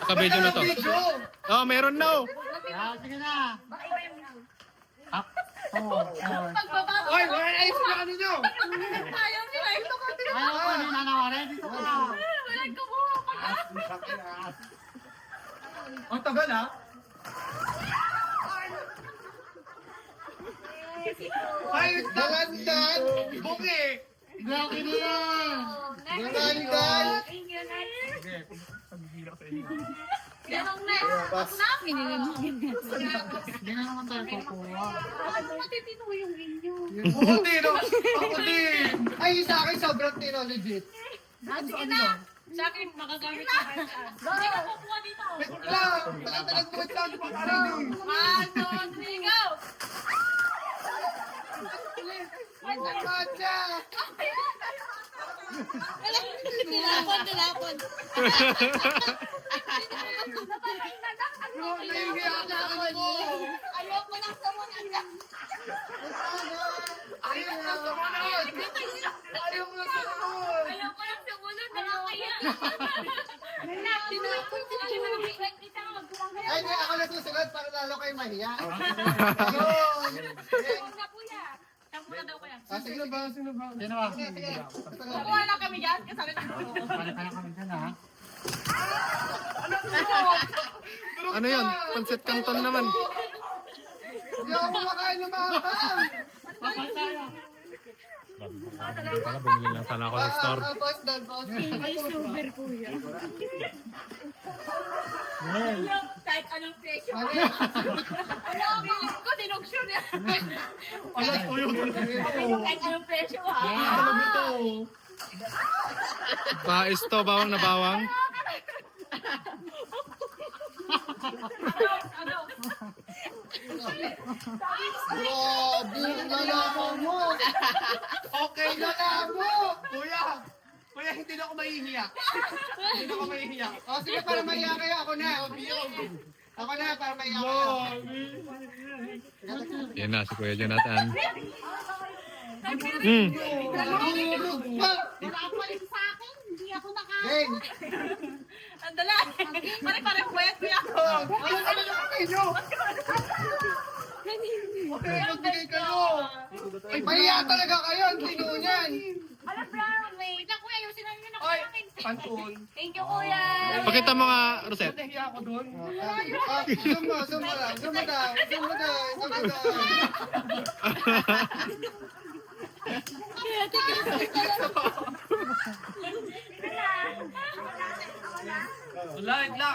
Kabidyo na to. Oh, meron na oh. Sige na. Oy, wala na yung sila ninyo. Ayaw nila. Ito ko, Ayaw ko, hindi nanawari. Dito ka. Walang kumuha pa ka. Ang tagal ha. Ay, dalandan. Buki. Grabe na yan. Dalandan. Thank you, Nat. Ganong na. Ako na. Hindi na naman tayo kukuha. Ano matitino yung inyo? Ako din, no? Ako din. Ay, sa akin sobrang tino, legit. Sige na. Sa akin, makagamit ko kahit saan. Hindi ka kukuha dito. Wait lang. Talag-talag mo ito. Di ba karami? Ano? Go! Ay, Katya. Tilapon. Nahihiya ka ako. Ayoko lang sumunod. Ayaw na sumunod. Ayaw na sumunod. Ayoko lang sumunod. Nakakaya. Tinapon sila. Kita ka magkulang na. Ay, hindi ako nasusunod para lalo kayo mahiya. Huwag na po yan. Tapo na daw kaya. Sino ba? Sino ba? Sino ba? Kukuha lang kami dyan. Kasali na po. Balik ka na kami dyan ha. Ano yun? Pancit Canton naman. Hindi ako kumakain ng mahal. Bumili lang sana ako sa store. Boss, dad, boss. Kahit anong presyo. Ano? Ano, bilis ko, dinugsyo niya. Alas ko yun. Kahit anong presyo ha. Alam ito. Pais to, bawang na bawang. Ano? Grabe, nalamo mo. Okay, nalamo. Kuya, hindi na ako mahihiya. Hindi na ako mahihiya. O, sige, para mahiya kayo, ako na. Ako na, para mahiya kayo. Yan na, si Kuya Jonathan. Nalulog pa. Nakapalit sa akin. Hindi ako Hey, Andala. Pare-parang puyat kuya ko. ano ka na kayo? Okay, magbigay kayo. Ay, mahiya talaga kayo. Ang tino niyan. Alam brown, wait lang kuya. Ayusin na yun ako Ay, namin. Pantun. Thank you kuya. Pakita mo nga, Rosette. Nahiya ako doon. Zoom mo lang. Zoom mo down. Zoom mo down. Zoom mo down. Light lang.